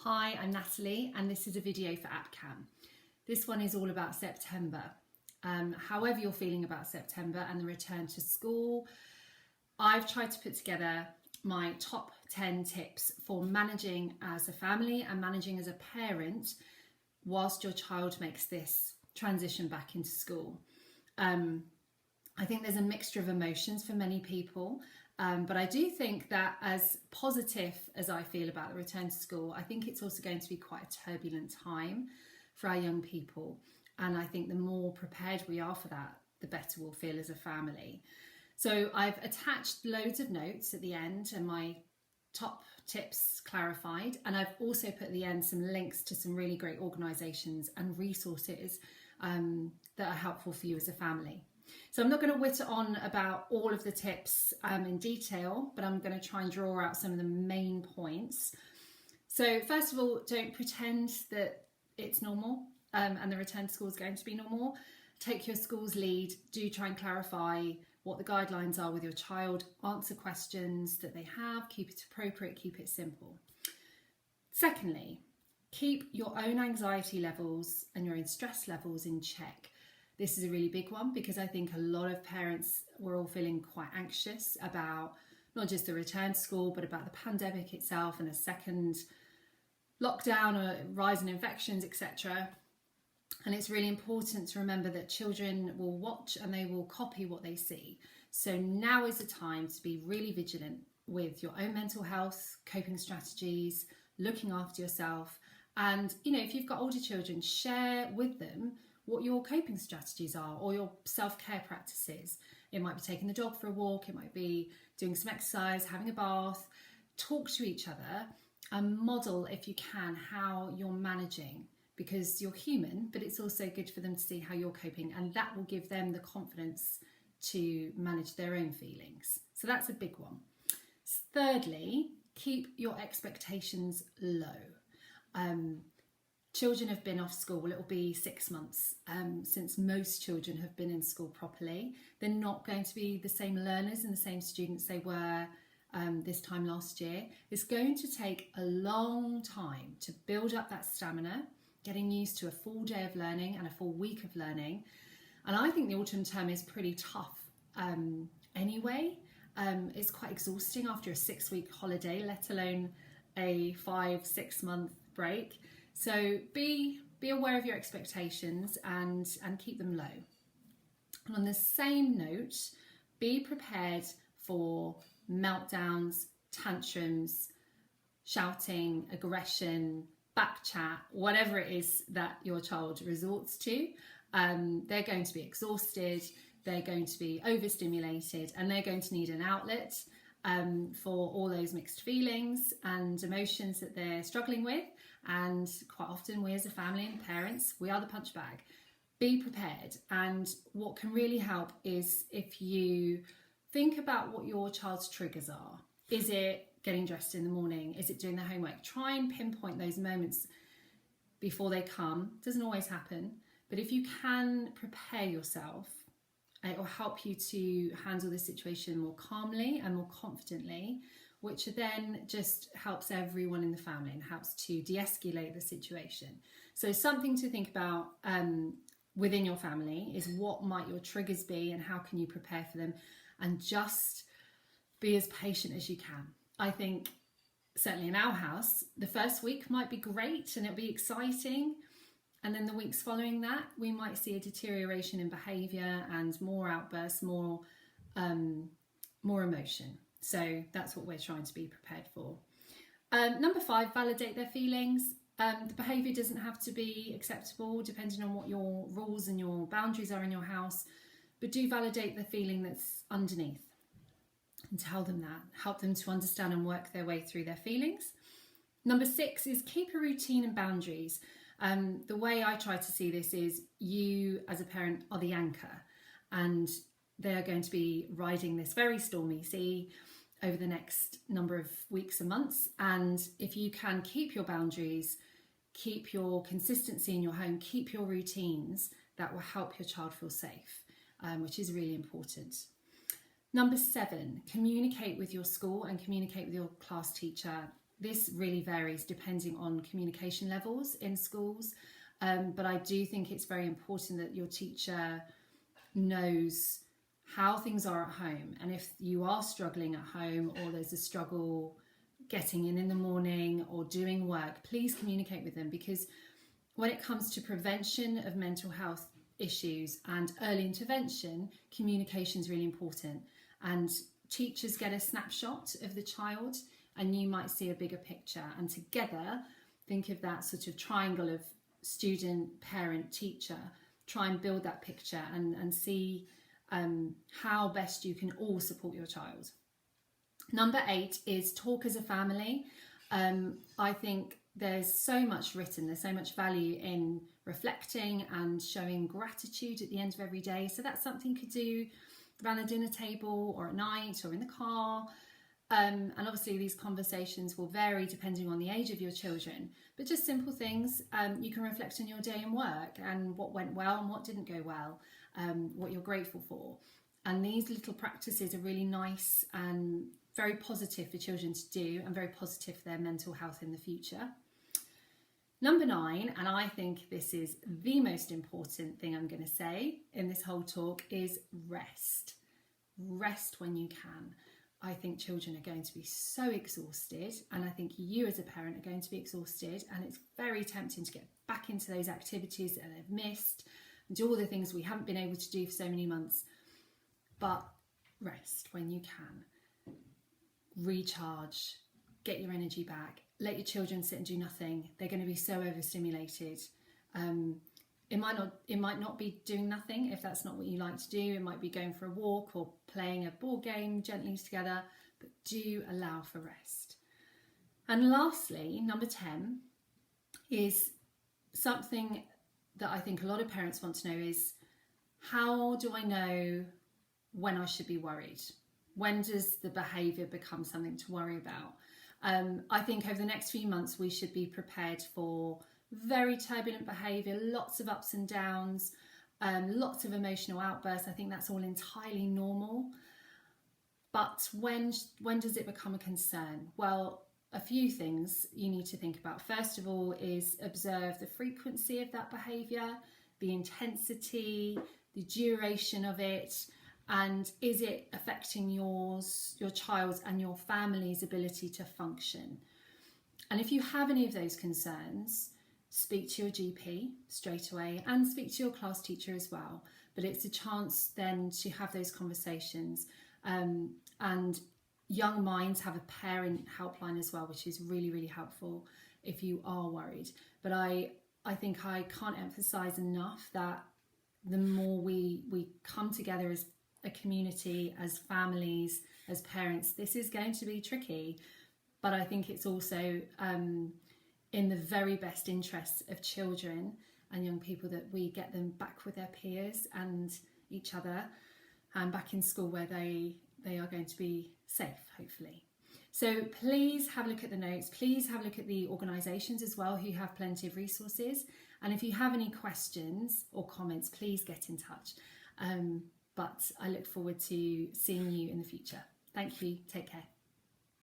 Hi, I'm Natalie and this is a video for APCAM. This one is all about September. However you're feeling about September and the return to school, I've tried to put together my top 10 tips for managing as a family and managing as a parent whilst your child makes this transition back into school. I think there's a mixture of emotions for many people. But I do think that as positive as I feel about the return to school, I think it's also going to be quite a turbulent time for our young people. And I think the more prepared we are for that, the better we'll feel as a family. So I've attached loads of notes at the end and my top tips clarified. And I've also put at the end some links to some really great organisations and resources that are helpful for you as a family. So I'm not going to whitter on about all of the tips in detail, but I'm going to try and draw out some of the main points. So first of all, don't pretend that it's normal and the return to school is going to be normal. Take your school's lead, do try and clarify what the guidelines are with your child, answer questions that they have, keep it appropriate, keep it simple. Secondly, keep your own anxiety levels and your own stress levels in check. This is a really big one because I think a lot of parents were all feeling quite anxious about not just the return to school, but about the pandemic itself and a second lockdown or rise in infections, etc. And it's really important to remember that children will watch and they will copy what they see. So now is the time to be really vigilant with your own mental health, coping strategies, looking after yourself. And, you know, if you've got older children, share with them what your coping strategies are or your self-care practices. It might be taking the dog for a walk, it might be doing some exercise, having a bath. Talk to each other and model, if you can, how you're managing, because you're human, but it's also good for them to see how you're coping, and that will give them the confidence to manage their own feelings. So that's a big one. Thirdly, keep your expectations low. Children have been off school, it will be 6 months since most children have been in school properly. They're not going to be the same learners and the same students they were this time last year. It's going to take a long time to build up that stamina, getting used to a full day of learning and a full week of learning. And I think the autumn term is pretty tough anyway. It's quite exhausting after a 6-week holiday, let alone a 5-6 month break. So be aware of your expectations and keep them low. And on the same note, be prepared for meltdowns, tantrums, shouting, aggression, back chat, whatever it is that your child resorts to. They're going to be exhausted, they're going to be overstimulated, and they're going to need an outlet for all those mixed feelings and emotions that they're struggling with. And quite often we as a family and parents, we are the punch bag. Be prepared. And what can really help is if you think about what your child's triggers are. Is it getting dressed in the morning? Is it doing their homework? Try and pinpoint those moments before they come. It doesn't always happen, but if you can prepare yourself, it will help you to handle the situation more calmly and more confidently, which then just helps everyone in the family and helps to de-escalate the situation. So something to think about within your family is what might your triggers be and how can you prepare for them, and just be as patient as you can. I think certainly in our house, the first week might be great and it'll be exciting. And then the weeks following that, we might see a deterioration in behaviour and more outbursts, more emotion. So that's what we're trying to be prepared for. Number 5, validate their feelings. The behaviour doesn't have to be acceptable depending on what your rules and your boundaries are in your house, but do validate the feeling that's underneath and tell them that. Help them to understand and work their way through their feelings. Number 6 is keep a routine and boundaries. The way I try to see this is you as a parent are the anchor, and they are going to be riding this very stormy sea over the next number of weeks and months. And if you can keep your boundaries, keep your consistency in your home, keep your routines, that will help your child feel safe, which is really important. Number 7, communicate with your school and communicate with your class teacher this really varies depending on communication levels in schools. But I do think it's very important that your teacher knows how things are at home. And if you are struggling at home, or there's a struggle getting in the morning or doing work, please communicate with them, because when it comes to prevention of mental health issues and early intervention, communication is really important. And teachers get a snapshot of the child and you might see a bigger picture, and together think of that sort of triangle of student, parent, teacher. Try and build that picture and see how best you can all support your child. Number 8 is talk as a family. I think there's so much written, there's so much value in reflecting and showing gratitude at the end of every day. So that's something you could do around the dinner table or at night or in the car. And obviously these conversations will vary depending on the age of your children, but just simple things. You can reflect on your day in work and what went well and what didn't go well, what you're grateful for. And these little practices are really nice and very positive for children to do, and very positive for their mental health in the future. Number 9, and I think this is the most important thing I'm going to say in this whole talk, is rest. Rest when you can. I think children are going to be so exhausted, and I think you as a parent are going to be exhausted, and it's very tempting to get back into those activities that they've missed and do all the things we haven't been able to do for so many months. But rest when you can. Recharge, get your energy back. Let your children sit and do nothing. They're going to be so overstimulated. It might not be doing nothing if that's not what you like to do. It might be going for a walk or playing a board game gently together, but do allow for rest. And lastly, number 10 is something that I think a lot of parents want to know is, how do I know when I should be worried? When does the behaviour become something to worry about? I think over the next few months we should be prepared for very turbulent behaviour, lots of ups and downs, lots of emotional outbursts. I think that's all entirely normal. But when does it become a concern? Well, a few things you need to think about. First of all is observe the frequency of that behaviour, the intensity, the duration of it, and is it affecting your child's and your family's ability to function? And if you have any of those concerns, speak to your GP straight away and speak to your class teacher as well. But it's a chance then to have those conversations. And Young Minds have a parent helpline as well, which is really, really helpful if you are worried. But I think I can't emphasize enough that the more we come together as a community, as families, as parents, this is going to be tricky. But I think it's also in the very best interests of children and young people that we get them back with their peers and each other, and back in school where they are going to be safe, hopefully. So please have a look at the notes. Please have a look at the organisations as well who have plenty of resources. And if you have any questions or comments, please get in touch. But I look forward to seeing you in the future. Thank you. Take care.